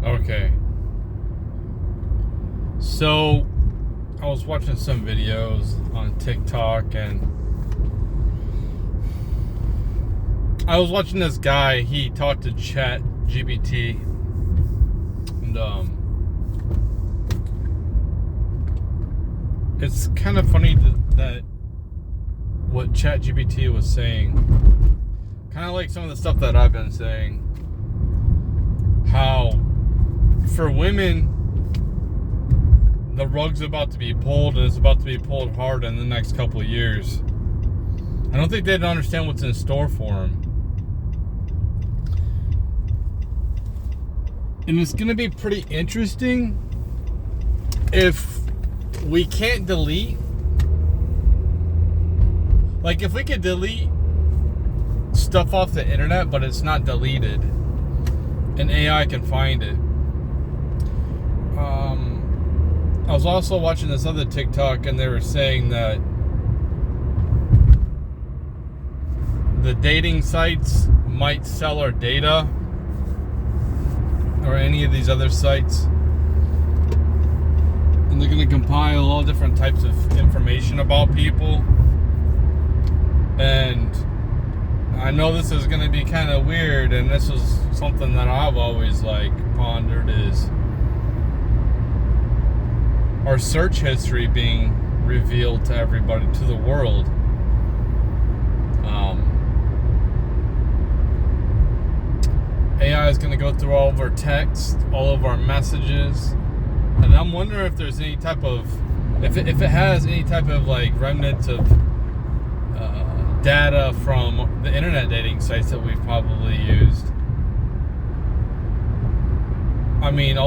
Okay. So, I was watching some videos on TikTok and I was watching this guy. He talked to Chat GPT and it's kind of funny that what Chat GPT was saying, kind of like some of the stuff that I've been saying, how for women the rug's about to be pulled, and it's about to be pulled hard in the next couple of years. I don't think they'd understand what's in store for them. And it's going to be pretty interesting if we can't delete. Like, if we could delete stuff off the internet, but it's not deleted, and AI can find it. I was also watching this other TikTok, and they were saying that the dating sites might sell our data, or any of these other sites, and they're going to compile all different types of information about people. And I know this is going to be kind of weird, and this is something that I've always pondered, is our search history being revealed to everybody, to the world. AI is going to go through all of our texts, all of our messages, and I'm wondering if there's any type of, if it has any type of remnants of data from the internet dating sites that we've probably used. I mean,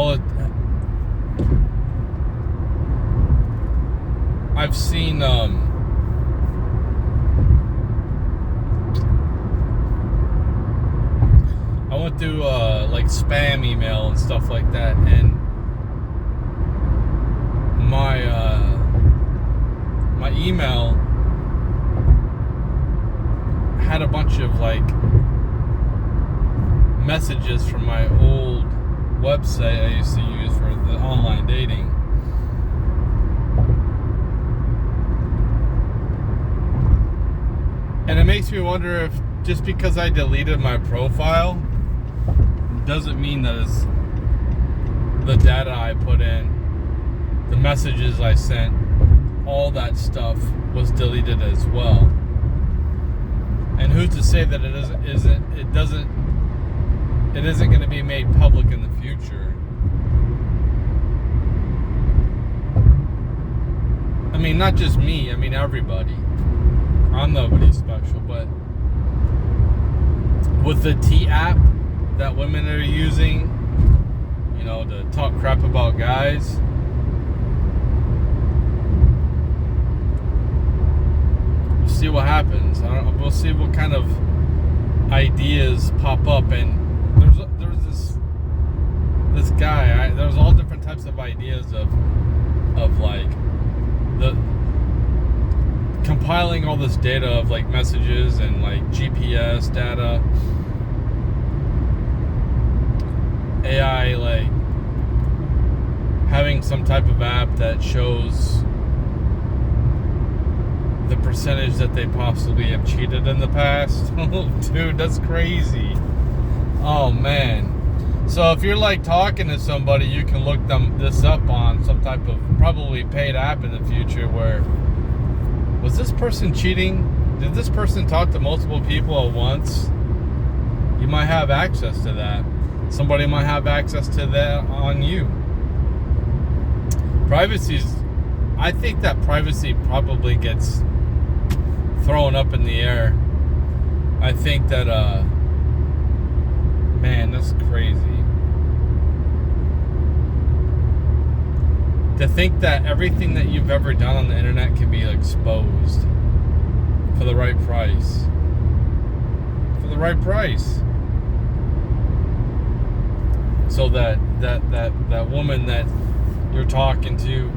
I've seen I went through spam email and stuff like that, and my email had a bunch of messages from my old website I used to use for the online dating. And it makes me wonder if just because I deleted my profile doesn't mean that it's the data I put in, the messages I sent, all that stuff was deleted as well. And who's to say that it isn't going to be made public in the future? I mean, not just me, I mean everybody. I'm nobody special, but with the T app that women are using, to talk crap about guys, we'll see what happens. We'll see what kind of ideas pop up. And there's this guy. There's all different types of ideas of the compiling all this data of messages and GPS data, AI having some type of app that shows the percentage that they possibly have cheated in the past. Dude, that's crazy. Oh man. So if you're talking to somebody, you can look this up on some type of probably paid app in the future where, was this person cheating? Did this person talk to multiple people at once? You might have access to that. Somebody might have access to that on you. I think that privacy probably gets thrown up in the air. I think that, man, that's crazy. To think that everything that you've ever done on the internet can be exposed for the right price. For the right price. So that woman that you're talking to,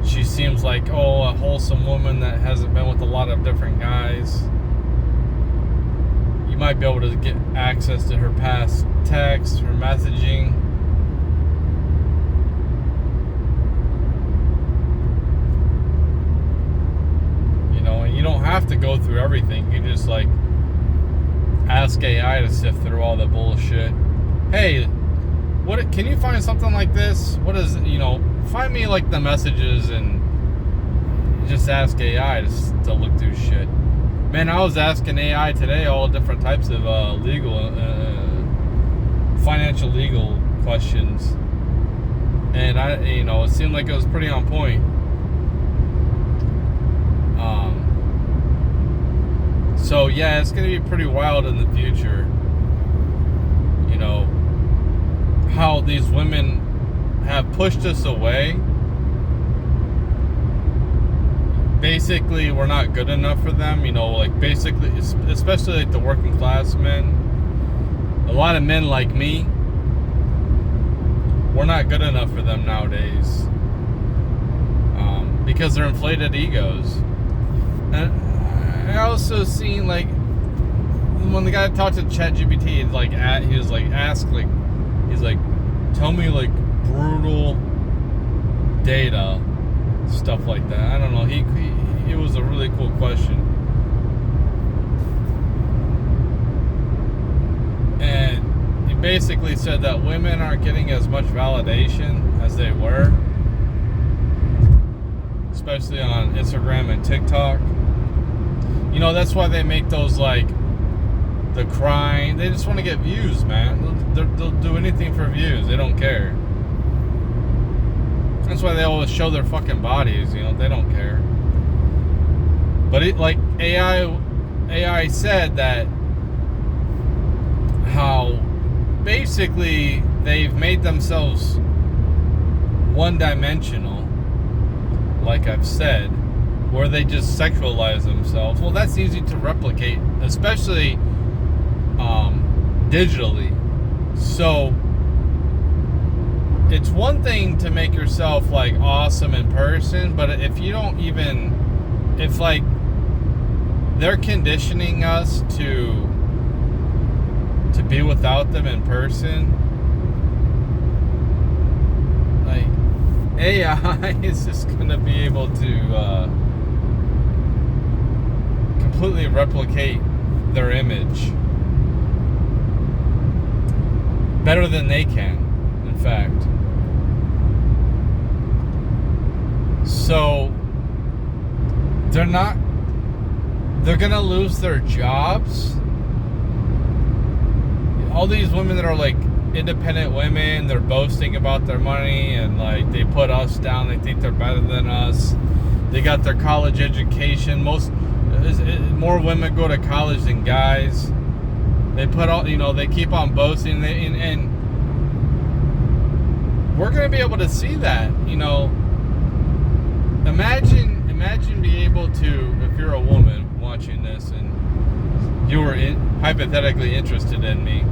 she seems like, a wholesome woman that hasn't been with a lot of different guys. You You might be able to get access to her past texts, her messaging. You know, and you don't have to go through everything. You just like ask AI to sift through all the bullshit. Hey, what can you find something like this? What is, you know, find me like the messages, and just ask AI to look through shit. Man, I was asking AI today all different types of financial legal questions, and it seemed like it was pretty on point. So yeah, it's gonna be pretty wild in the future. You know, how these women have pushed us away. Basically, we're not good enough for them, you know, like basically, especially like the working class men. A lot of men like me, we're not good enough for them nowadays, because they're inflated egos. And I also seen, like, when the guy talked to ChatGPT, he was like, tell me like brutal data, stuff like that. I don't know. It was a really cool question, and he basically said that women aren't getting as much validation as they were, especially on Instagram and TikTok. You know, that's why they make those, like, the crying. They just want to get views, man. They'll do anything for views. They don't care. That's why they always show their fucking bodies, you know. They don't care. But AI said that how basically they've made themselves one-dimensional, like I've said, where they just sexualize themselves. Well, that's easy to replicate, especially digitally. So it's one thing to make yourself like awesome in person, but if you don't even, if like they're conditioning us to be without them in person, like AI is just gonna be able to completely replicate their image better than they can, in fact. So they're gonna lose their jobs. All these women that are like independent women, they're boasting about their money, and like they put us down. They think they're better than us. They got their college education. More women go to college than guys. They put all, you know, they keep on boasting, and we're gonna be able to see that, you know. Imagine being able to, if you're a woman watching this and you were hypothetically interested in me,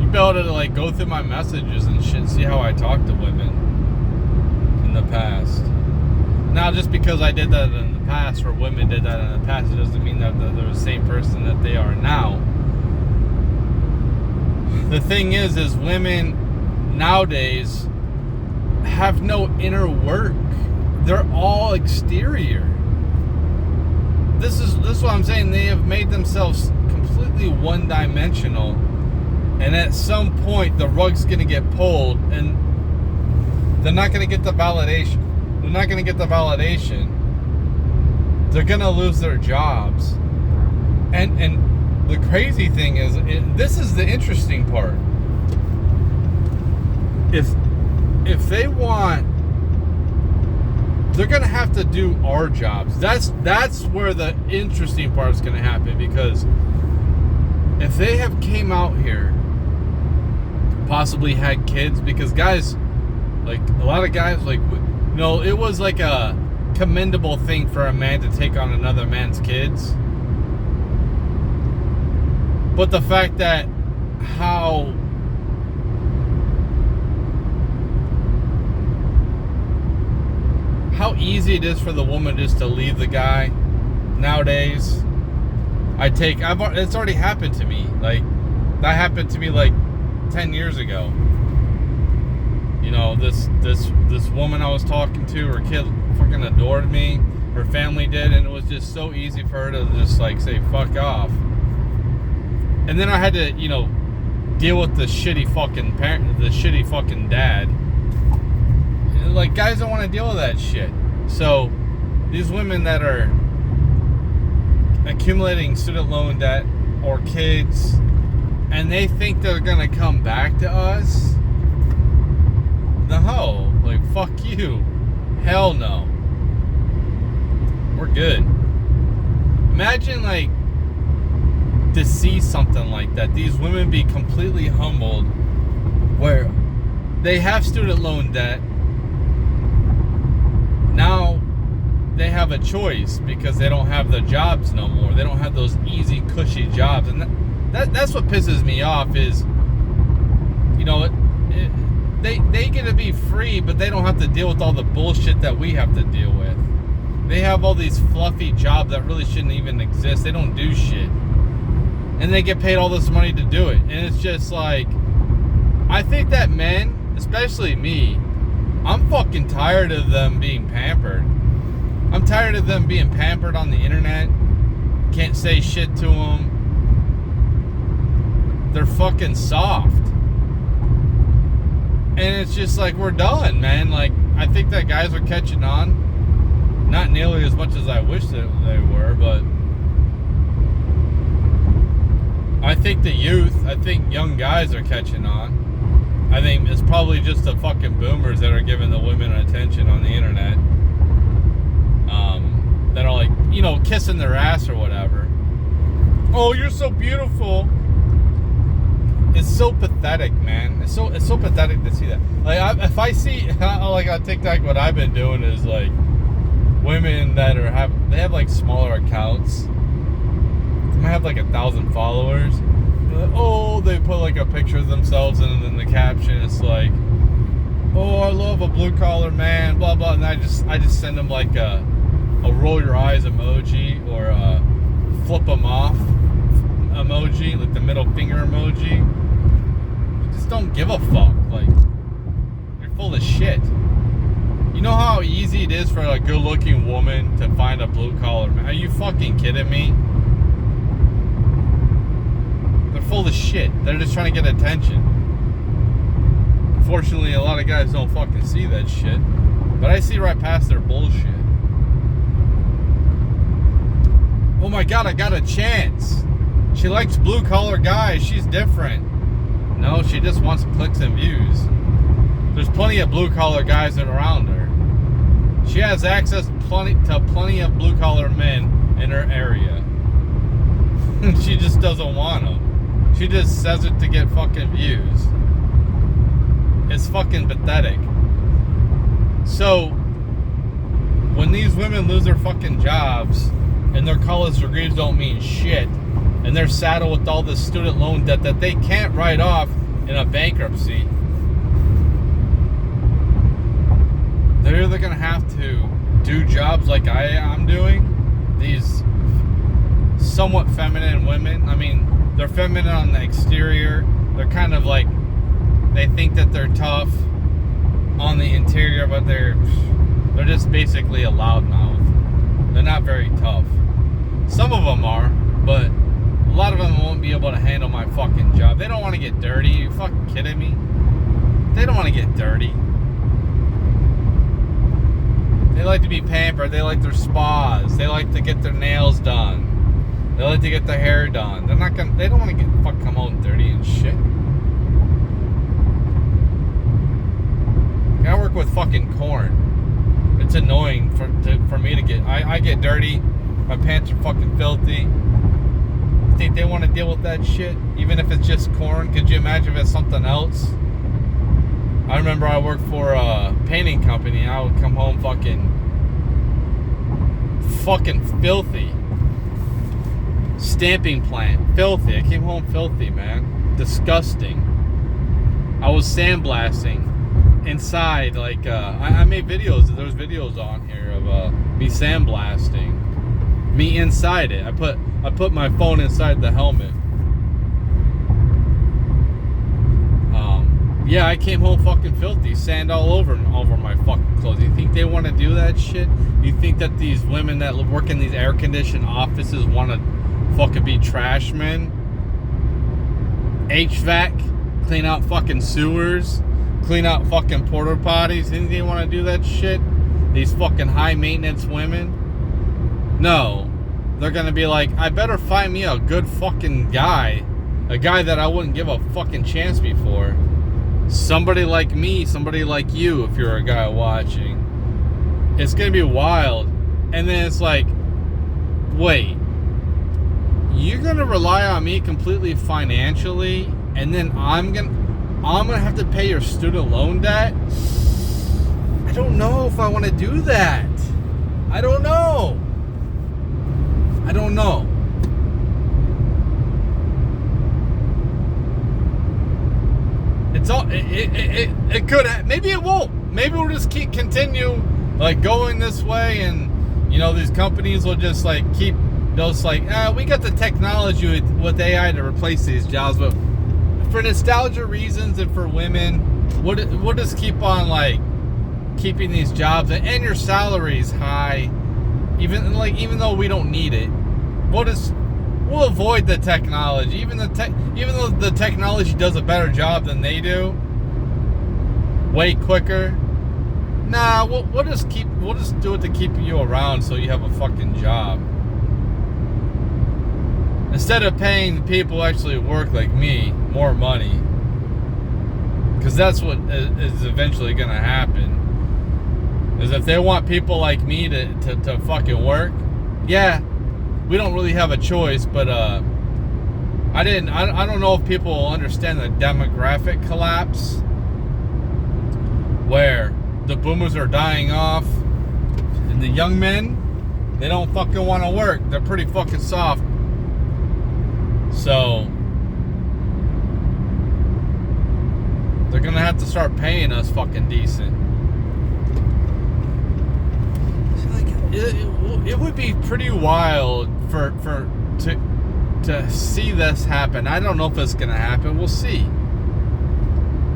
you'd be able to like go through my messages and shit, see how I talk to women in the past. Now, just because I did that in the past, or women did that in the past, it doesn't mean that they're the same person that they are now. The thing is women nowadays have no inner work. They're all exterior. This is what I'm saying. They have made themselves completely one-dimensional, and at some point the rug's gonna get pulled, and they're not gonna get the validation. They're not gonna get the validation. They're gonna lose their jobs. And the crazy thing is, this is the interesting part. If they want, they're gonna have to do our jobs. That's where the interesting part is gonna happen, because if they have came out here, possibly had kids, because guys, like a lot of guys, like, you know, it was like a commendable thing for a man to take on another man's kids. But the fact that how easy it is for the woman just to leave the guy nowadays, It's already happened to me. Like, that happened to me like 10 years ago. You know, this woman I was talking to, her kid fucking adored me. Her family did, and it was just so easy for her to just like say fuck off. And then I had to, you know, deal with the shitty fucking parent, the shitty fucking dad. Like, guys don't want to deal with that shit. So these women that are accumulating student loan debt or kids, and they think they're gonna come back to us. No, like, fuck you. Hell no. We're good. Imagine, like, to see something like that. These women be completely humbled, where they have student loan debt. Now they have a choice because they don't have the jobs no more. They don't have those easy, cushy jobs, and that's what pisses me off. Is, you know, they get to be free, but they don't have to deal with all the bullshit that we have to deal with. They have all these fluffy jobs that really shouldn't even exist. They don't do shit, and they get paid all this money to do it. And it's just like, I think that men, especially me, I'm fucking tired of them being pampered. I'm tired of them being pampered on the internet. Can't say shit to them. They're fucking soft. And it's just like, we're done, man. Like, I think that guys are catching on. Not nearly as much as I wish that they were, but I think the youth, I think young guys are catching on. I think it's probably just the fucking boomers that are giving the women attention on the internet. That are like, you know, kissing their ass or whatever. Oh, you're so beautiful. It's so pathetic, man. It's so pathetic to see that. Like, if I see, like, on TikTok, what I've been doing is like women that they have like smaller accounts. They might have like 1,000 followers. Oh, they put like a picture of themselves, and then the caption is like, "Oh, I love a blue collar man," blah blah. And I just send them like a roll your eyes emoji or a flip them off emoji, like the middle finger emoji. Just don't give a fuck. Like, you're full of shit. You know how easy it is for a good looking woman to find a blue collar man? Are you fucking kidding me? They're full of shit. They're just trying to get attention. Unfortunately, a lot of guys don't fucking see that shit. But I see right past their bullshit. Oh my god, I got a chance. She likes blue collar guys. She's different. No, she just wants clicks and views. There's plenty of blue collar guys that are around her. She has access to plenty of blue collar men in her area. She just doesn't want them. She just says it to get fucking views. It's fucking pathetic. So, when these women lose their fucking jobs and their college degrees don't mean shit, and they're saddled with all this student loan debt that they can't write off in a bankruptcy, they're either going to have to do jobs like I'm doing. These somewhat feminine women. I mean, they're feminine on the exterior. They're kind of like, they think that they're tough on the interior, but they're just basically a loudmouth. They're not very tough. Some of them are, but a lot of them won't be able to handle my fucking job. They don't want to get dirty. Are you fucking kidding me? They don't want to get dirty. They like to be pampered. They like their spas. They like to get their nails done. They like to get their hair done. They don't want to come home dirty and shit. I work with fucking corn. It's annoying for me to get. I get dirty. My pants are fucking filthy. You think they want to deal with that shit? Even if it's just corn? Could you imagine if it's something else? I remember I worked for a painting company, and I would come home fucking filthy. Stamping plant, filthy. I came home filthy, man. Disgusting. I was sandblasting inside, like, I made videos. There's videos on here of me sandblasting. Me inside it. I put I put my phone inside the helmet. Yeah, I came home fucking filthy, sand all over my fucking clothes. You think they want to do that shit? You think that these women that work in these air-conditioned offices want to fucking be trash men? HVAC, clean out fucking sewers, clean out fucking porta potties. You think they want to do that shit? These fucking high-maintenance women? No. They're gonna be like, I better find me a good fucking guy. A guy that I wouldn't give a fucking chance before. Somebody like me, somebody like you, if you're a guy watching. It's gonna be wild. And then it's like, wait, you're gonna rely on me completely financially, and then I'm gonna have to pay your student loan debt? I don't know if I want to do that. I don't know. It's all it could have, maybe it won't. Maybe we'll just continue like going this way, and you know, these companies will just like keep those like, we got the technology with AI to replace these jobs, but for nostalgia reasons and for women, we'll just keep on like keeping these jobs and your salaries high, even though we don't need it. We'll avoid the technology, even though the technology does a better job than they do, way quicker. Nah, we'll just do it to keep you around so you have a fucking job. Instead of paying people who actually work like me more money. Because that's what is eventually going to happen. Is if they want people like me to fucking work, yeah, we don't really have a choice. But I don't know if people will understand the demographic collapse, where the boomers are dying off and the young men, they don't fucking want to work. They're pretty fucking soft. So they're gonna have to start paying us fucking decent. It would be pretty wild to see this happen. I don't know if it's gonna happen. We'll see.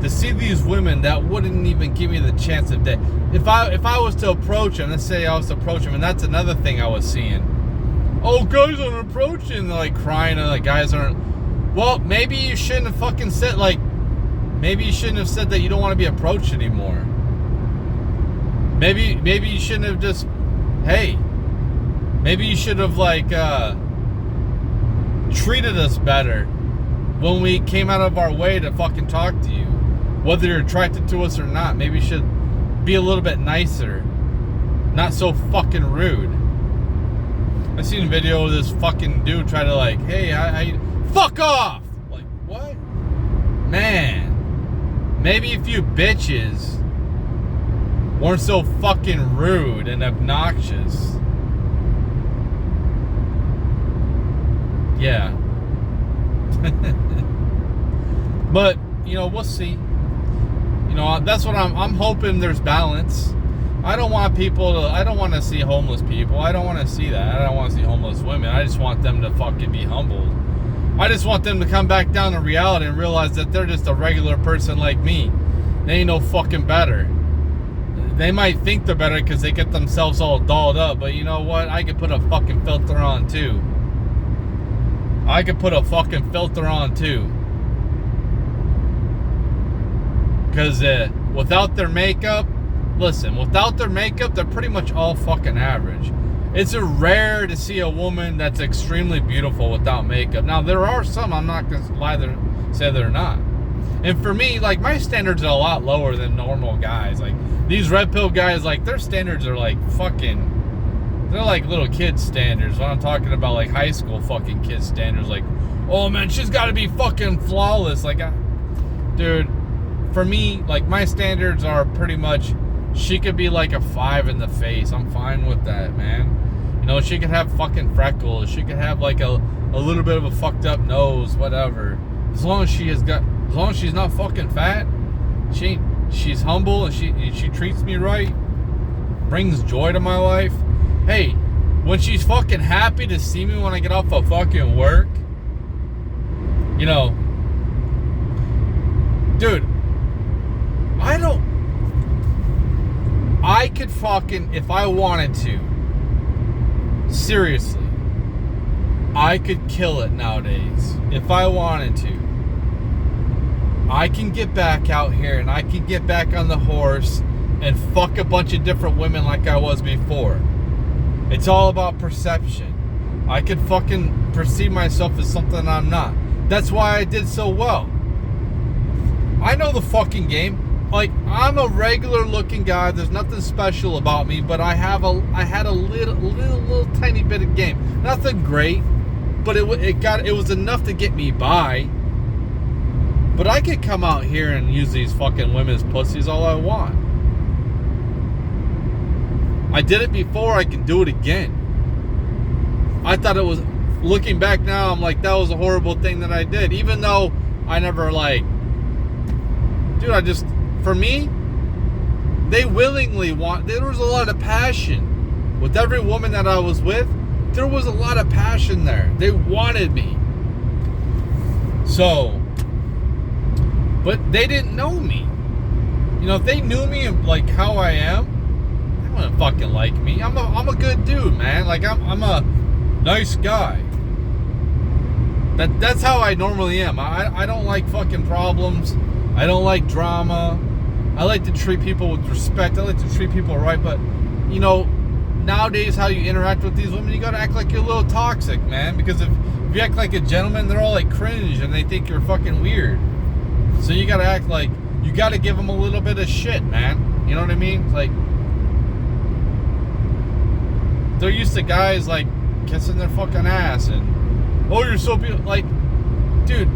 To see these women that wouldn't even give me the chance of day. If I was to approach them, let's say I was to approach them, and that's another thing I was seeing. Oh, guys aren't approaching. They're like crying, and like guys aren't. Well, maybe you shouldn't have fucking said like. Maybe you shouldn't have said that you don't want to be approached anymore. Maybe you shouldn't have just. Hey, maybe you should have like treated us better when we came out of our way to fucking talk to you. Whether you're attracted to us or not, maybe you should be a little bit nicer. Not so fucking rude. I seen a video of this fucking dude try to like, hey, I fuck off! Like, what? Man. Maybe if you bitches weren't so fucking rude and obnoxious. Yeah. But, you know, we'll see. You know, that's what I'm hoping there's balance. I don't want to see homeless people. I don't want to see that. I don't want to see homeless women. I just want them to fucking be humbled. I just want them to come back down to reality and realize that they're just a regular person like me. They ain't no fucking better. They might think they're better because they get themselves all dolled up, but you know what? I could put a fucking filter on too. Because without their makeup, they're pretty much all fucking average. It's rare to see a woman that's extremely beautiful without makeup. Now, there are some, I'm not going to say they're not. And for me, like, my standards are a lot lower than normal guys. Like, these red pill guys, like, their standards are like fucking, they're like little kid standards. When I'm talking about like high school fucking kid standards, like, oh man, she's got to be fucking flawless. Like, dude, for me, like, my standards are pretty much, she could be like a 5 in the face. I'm fine with that, man. You know, she could have fucking freckles. She could have like a little bit of a fucked up nose, whatever. As long as she's not fucking fat, she's humble and she treats me right, brings joy to my life. Hey, when she's fucking happy to see me when I get off of fucking work, you know, dude, I could fucking, if I wanted to, seriously, I could kill it nowadays. If I wanted to, I can get back out here and I can get back on the horse and fuck a bunch of different women like I was before. It's all about perception. I could fucking perceive myself as something I'm not. That's why I did so well. I know the fucking game. Like, I'm a regular looking guy. There's nothing special about me, but I had a little tiny bit of game. Nothing great, but it was enough to get me by. But I could come out here and use these fucking women's pussies all I want. I did it before, I can do it again. I thought it was, looking back now, I'm like, that was a horrible thing that I did. Even though I never like, dude, for me, they willingly there was a lot of passion. With every woman that I was with, there was a lot of passion there. They wanted me. So, but they didn't know me. You know, if they knew me like how I am, they wouldn't fucking like me. I'm a good dude, man. Like, I'm a nice guy. That's how I normally am. I don't like fucking problems. I don't like drama. I like to treat people with respect. I like to treat people right. But, you know, nowadays how you interact with these women, you gotta act like you're a little toxic, man. Because if you act like a gentleman, they're all like cringe and they think you're fucking weird. So you gotta act like, you gotta give them a little bit of shit, man. You know what I mean? Like, they're used to guys like kissing their fucking ass and, oh, you're so beautiful. Like, dude,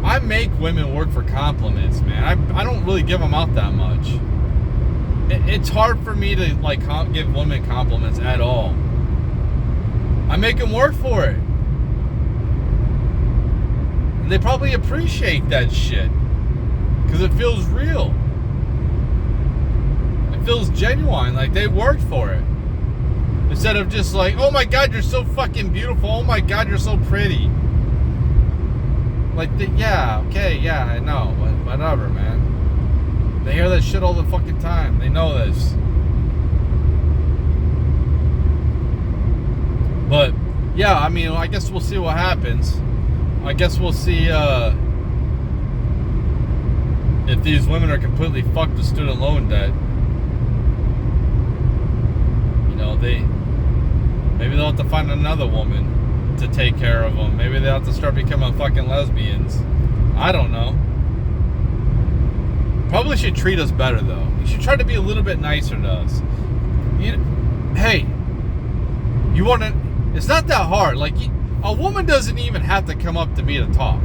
I make women work for compliments, man. I don't really give them out that much. It's hard for me to like give women compliments at all. I make them work for it. And they probably appreciate that shit because it feels real. It feels genuine, like they worked for it. Instead of just like, oh my God, you're so fucking beautiful. Oh my God, you're so pretty. Like, yeah, okay, yeah, I know. Whatever, man. They hear that shit all the fucking time. They know this. But, yeah, I mean, I guess we'll see what happens. I guess we'll see if these women are completely fucked with student loan debt. You know, maybe they'll have to find another woman to take care of them. Maybe they'll have to start becoming fucking lesbians. I don't know. Probably should treat us better, though. You should try to be a little bit nicer to us. Hey, you want to... It's not that hard. Like, a woman doesn't even have to come up to me to talk.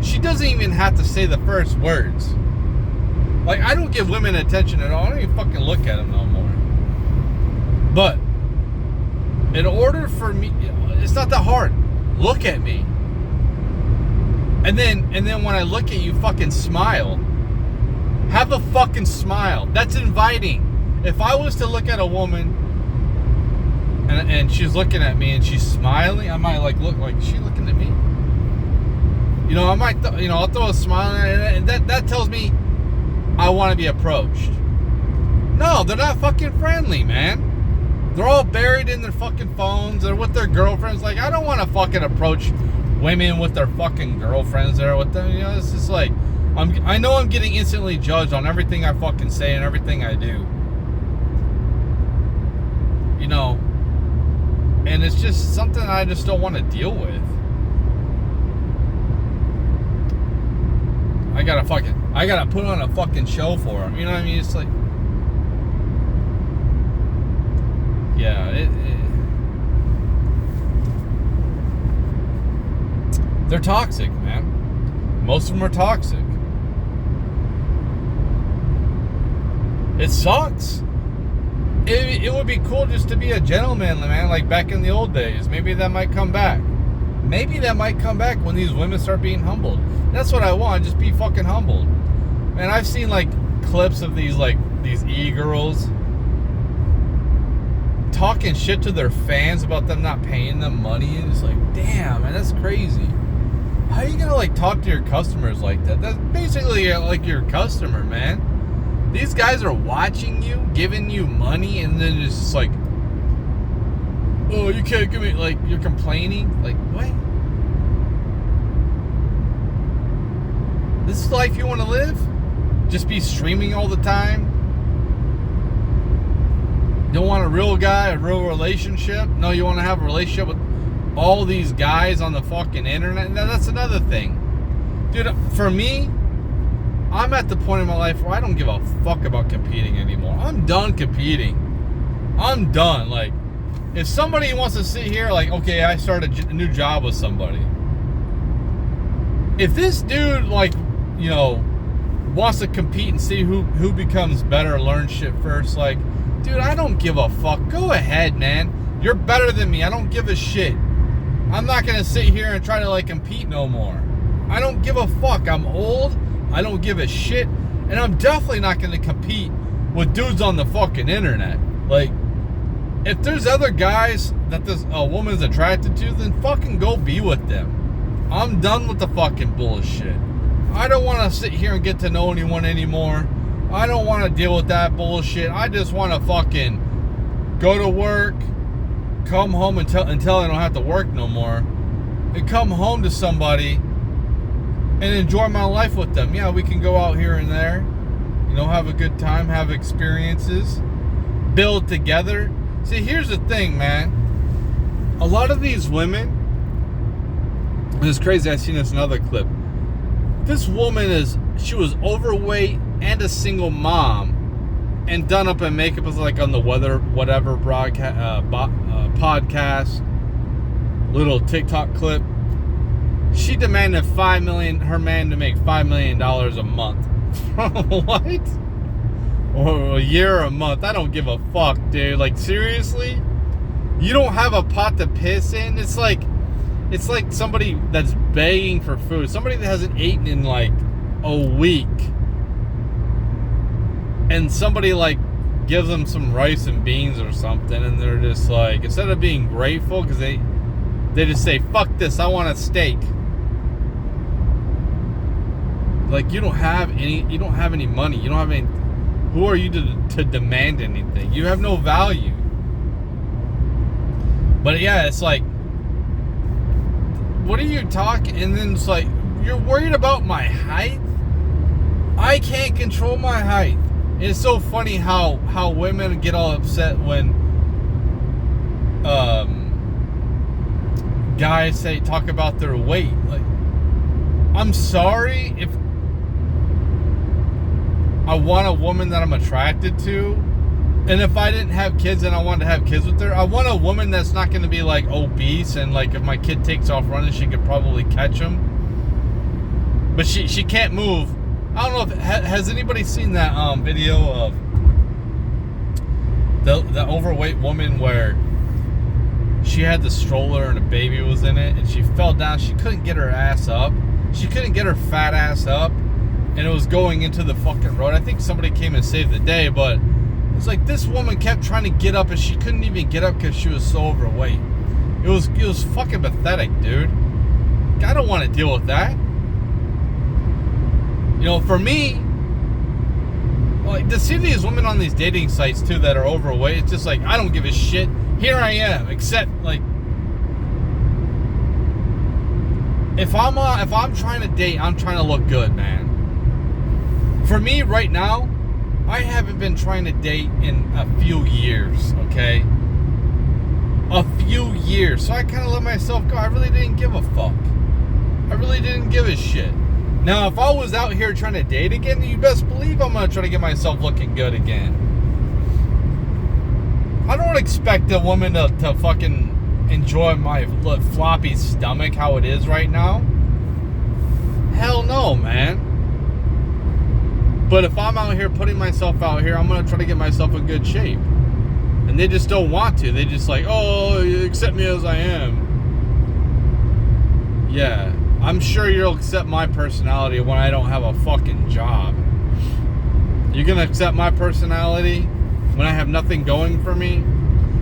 She doesn't even have to say the first words. Like, I don't give women attention at all. I don't even fucking look at them no more. But in order for me... It's not that hard. Look at me. And then when I look at you, fucking smile. Have a fucking smile. That's inviting. If I was to look at a woman and she's looking at me and she's smiling, I might like look like, is she looking at me? You know, I might, I'll throw a smile at her, and that tells me I want to be approached. No, they're not fucking friendly, man. They're all buried in their fucking phones. They're with their girlfriends. Like, I don't want to fucking approach women with their fucking girlfriends there with them. You know, it's just like, I know I'm getting instantly judged on everything I fucking say and everything I do. You know, and it's just something I just don't want to deal with. I gotta put on a fucking show for them. You know what I mean? It's like, yeah, they're toxic, man. Most of them are toxic. It sucks. It would be cool just to be a gentleman, man, like back in the old days. Maybe that might come back. Maybe that might come back when these women start being humbled. That's what I want, just be fucking humbled. And I've seen like clips of these e-girls. talking shit to their fans about them not paying them money, and it's like, damn, man, that's crazy. How are you gonna like talk to your customers like that? That's basically like your customer, man. These guys are watching you, giving you money, and then it's just like, oh, you can't give me, like, you're complaining. Like, what? This is the life you want to live? Just be streaming all the time? Don't want a real guy, a real relationship? No, you want to have a relationship with all these guys on the fucking internet? Now, that's another thing. Dude, for me, I'm at the point in my life where I don't give a fuck about competing anymore. I'm done competing. I'm done. Like, if somebody wants to sit here, like, okay, I started a new job with somebody. If this dude, like, you know, wants to compete and see who becomes better, learn shit first, like, dude, I don't give a fuck. Go ahead, man. You're better than me. I don't give a shit. I'm not going to sit here and try to, like, compete no more. I don't give a fuck. I'm old. I don't give a shit. And I'm definitely not going to compete with dudes on the fucking internet. Like, if there's other guys that a woman's attracted to, then fucking go be with them. I'm done with the fucking bullshit. I don't want to sit here and get to know anyone anymore. I don't want to deal with that bullshit. I just want to fucking go to work, come home until I don't have to work no more, and come home to somebody and enjoy my life with them. Yeah, we can go out here and there, you know, have a good time, have experiences, build together. See, here's the thing, man. A lot of these women, it's crazy, I seen this in another clip. This woman she was overweight and a single mom and done up in makeup, was like on the whatever podcast, little TikTok clip. She demanded her man to make $5 million a month. What? Or a year or a month? I don't give a fuck, dude. Like, seriously? You don't have a pot to piss in? It's like somebody that's begging for food. Somebody that hasn't eaten in like a week. And somebody like gives them some rice and beans or something, and they're just like, instead of being grateful, because they just say, fuck this, I want a steak. Like, you don't have any money. You don't have any. Who are you to demand anything? You have no value. But yeah, it's like, what are you talking? And then it's like, you're worried about my height? I can't control my height. It's so funny how women get all upset when guys talk about their weight. Like, I'm sorry if I want a woman that I'm attracted to, and if I didn't have kids and I wanted to have kids with her, I want a woman that's not going to be like obese, and like if my kid takes off running, she could probably catch him. But she can't move. I don't know if has anybody seen that video of the overweight woman where she had the stroller and a baby was in it, and she fell down. She couldn't get her ass up. She couldn't get her fat ass up, and it was going into the fucking road. I think somebody came and saved the day, but it's like this woman kept trying to get up and she couldn't even get up because she was so overweight. It was fucking pathetic, dude. I don't want to deal with that. You know, for me, like, to see these women on these dating sites too that are overweight, it's just like, I don't give a shit. Here I am, except like, if I'm trying to date, I'm trying to look good, man. For me right now, I haven't been trying to date in a few years, okay? A few years. So I kind of let myself go. I really didn't give a fuck. I really didn't give a shit. Now, if I was out here trying to date again, you best believe I'm going to try to get myself looking good again. I don't expect a woman to fucking enjoy my floppy stomach how it is right now. Hell no, man. But if I'm out here putting myself out here, I'm going to try to get myself in good shape. And they just don't want to. They just like, oh, accept me as I am. Yeah, I'm sure you'll accept my personality when I don't have a fucking job. You're going to accept my personality when I have nothing going for me?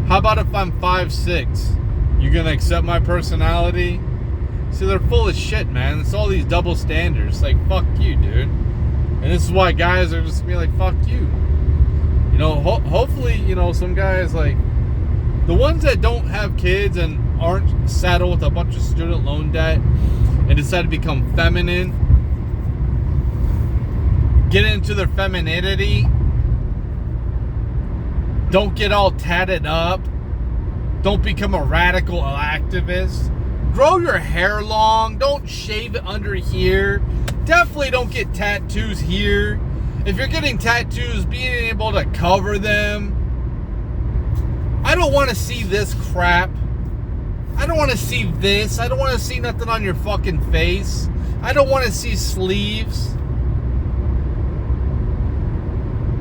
How about if I'm 5'6"? You gonna accept my personality? See, they're full of shit, man. It's all these double standards. Like, fuck you, dude. And this is why guys are just gonna be like, fuck you. You know, hopefully, you know, some guys, like, the ones that don't have kids and aren't saddled with a bunch of student loan debt and decide to become feminine, get into their femininity, don't get all tatted up, don't become a radical activist, grow your hair long, don't shave it under here, definitely don't get tattoos here. If you're getting tattoos, being able to cover them. I don't want to see this crap. I don't want to see this. I don't want to see nothing on your fucking face. I don't want to see sleeves.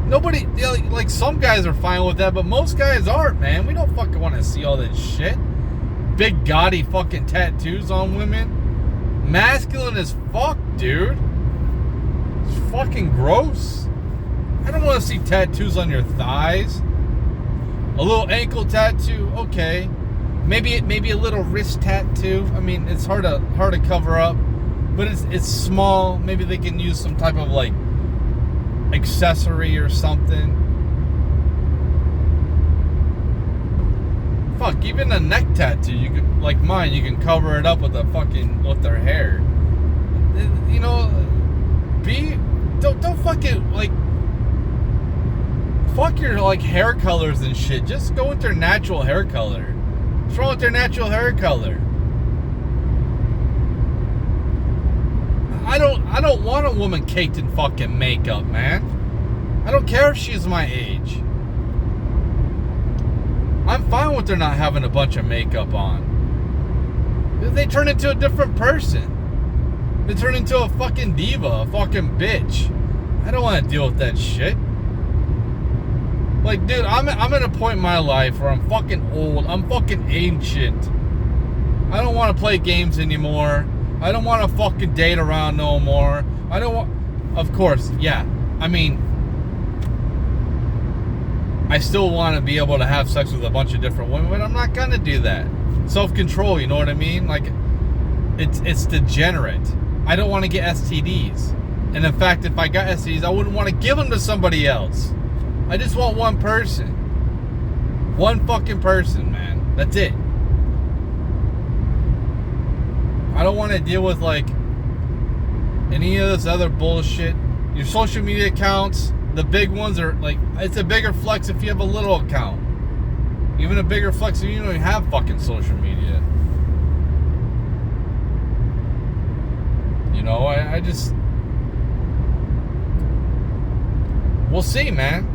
Nobody, like, some guys are fine with that, but most guys aren't, man. We don't fucking want to see all this shit. Big gaudy fucking tattoos on women. Masculine as fuck, dude. It's fucking gross. I don't want to see tattoos on your thighs. A little ankle tattoo, okay. Maybe a little wrist tattoo. I mean, it's hard to cover up, but it's small. Maybe they can use some type of like accessory or something. Fuck, even a neck tattoo, you could, like mine, you can cover it up with their hair. You know, don't fucking like. Fuck your like hair colors and shit. Just go with their natural hair color. What's wrong with their natural hair color? I don't want a woman caked in fucking makeup, man. I don't care if she's my age. I'm fine with her not having a bunch of makeup on. They turn into a different person. They turn into a fucking diva, a fucking bitch. I don't want to deal with that shit. Like, dude, I'm at a point in my life where I'm fucking old. I'm fucking ancient. I don't want to play games anymore. I don't want to fucking date around no more. I don't want... Of course, yeah. I mean, I still want to be able to have sex with a bunch of different women, but I'm not going to do that. Self-control, you know what I mean? Like, it's degenerate. I don't want to get STDs. And in fact, if I got STDs, I wouldn't want to give them to somebody else. I just want one person. One fucking person, man. That's it. I don't want to deal with, like, any of this other bullshit. Your social media accounts, the big ones are, like, it's a bigger flex if you have a little account. Even a bigger flex if you don't even have fucking social media. You know, I just... We'll see, man.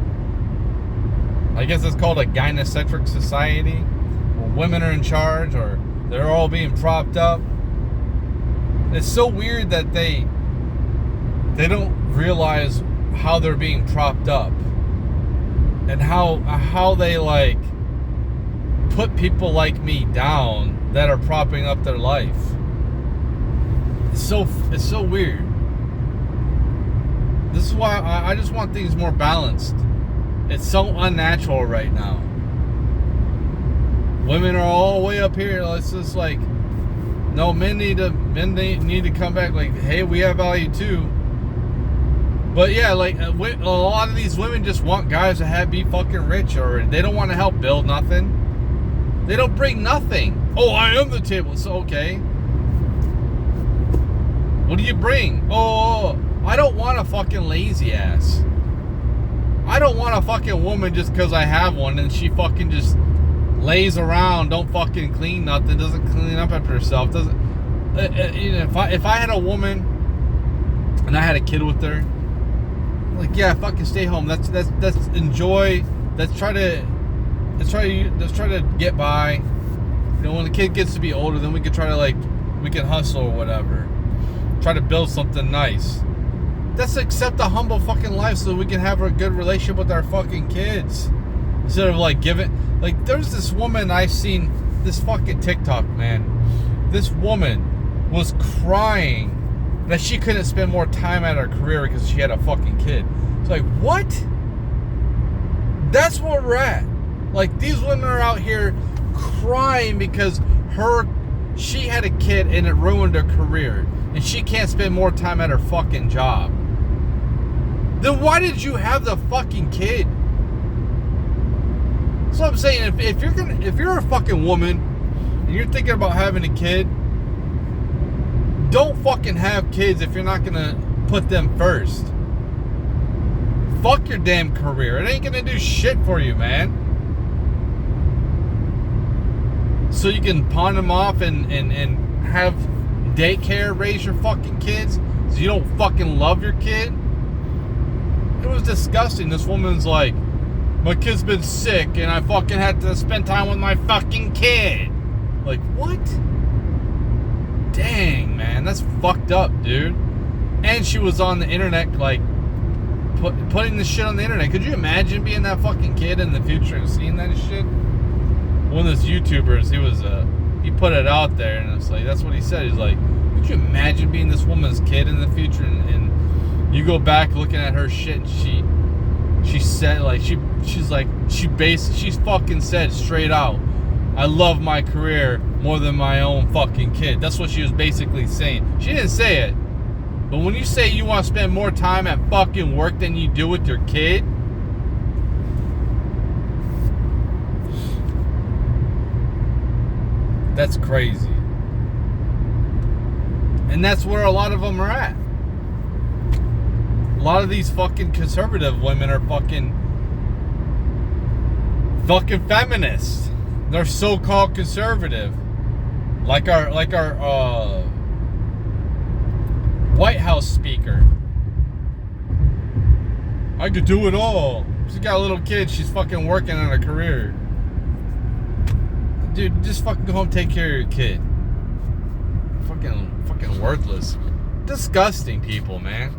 I guess it's called a gynocentric society, where women are in charge, or they're all being propped up. It's so weird that they don't realize how they're being propped up, and how they like put people like me down that are propping up their life. It's so weird. This is why I just want things more balanced. It's so unnatural right now. Women are all way up here. It's just like, no, men need to come back. Like, hey, we have value too. But yeah, like a lot of these women just want guys to be fucking rich, or they don't want to help build nothing. They don't bring nothing. Oh, I am the table. So okay. What do you bring? Oh, I don't want a fucking lazy ass. I don't want a fucking woman just because I have one and she fucking just lays around, don't fucking clean nothing, doesn't clean up after herself, doesn't. You know, if I had a woman and I had a kid with her, like, yeah, fucking stay home. Let's enjoy. Let's try to get by. You know, when the kid gets to be older, then we can hustle or whatever. Try to build something nice. Let's accept a humble fucking life so we can have a good relationship with our fucking kids. Instead of like like, there's this woman I've seen, this fucking TikTok, man. This woman was crying that she couldn't spend more time at her career because she had a fucking kid. It's like, what? That's where we're at. Like, these women are out here crying because she had a kid and it ruined her career, and she can't spend more time at her fucking job. Then why did you have the fucking kid? So I'm saying, if you're a fucking woman and you're thinking about having a kid, don't fucking have kids if you're not gonna put them first. Fuck your damn career. It ain't gonna do shit for you, man. So you can pawn them off and have daycare raise your fucking kids so you don't fucking love your kid. It was disgusting. This woman's like, my kid's been sick and I fucking had to spend time with my fucking kid. Like, what? Dang, man, that's fucked up, dude. And she was on the internet, like, putting this shit on the internet. Could you imagine being that fucking kid in the future and seeing that shit? One of those YouTubers, he put it out there, and it's like, that's what he said. He's like, could you imagine being this woman's kid in the future, and you go back looking at her shit, and she said, like, she fucking said straight out, I love my career more than my own fucking kid. That's what she was basically saying. She didn't say it, but when you say you want to spend more time at fucking work than you do with your kid, that's crazy. And that's where a lot of them are at. A lot of these fucking conservative women are fucking feminists. They're so-called conservative. Like our White House speaker. I could do it all. She's got a little kid. She's fucking working on her career. Dude, just fucking go home and take care of your kid. Fucking worthless. Disgusting people, man.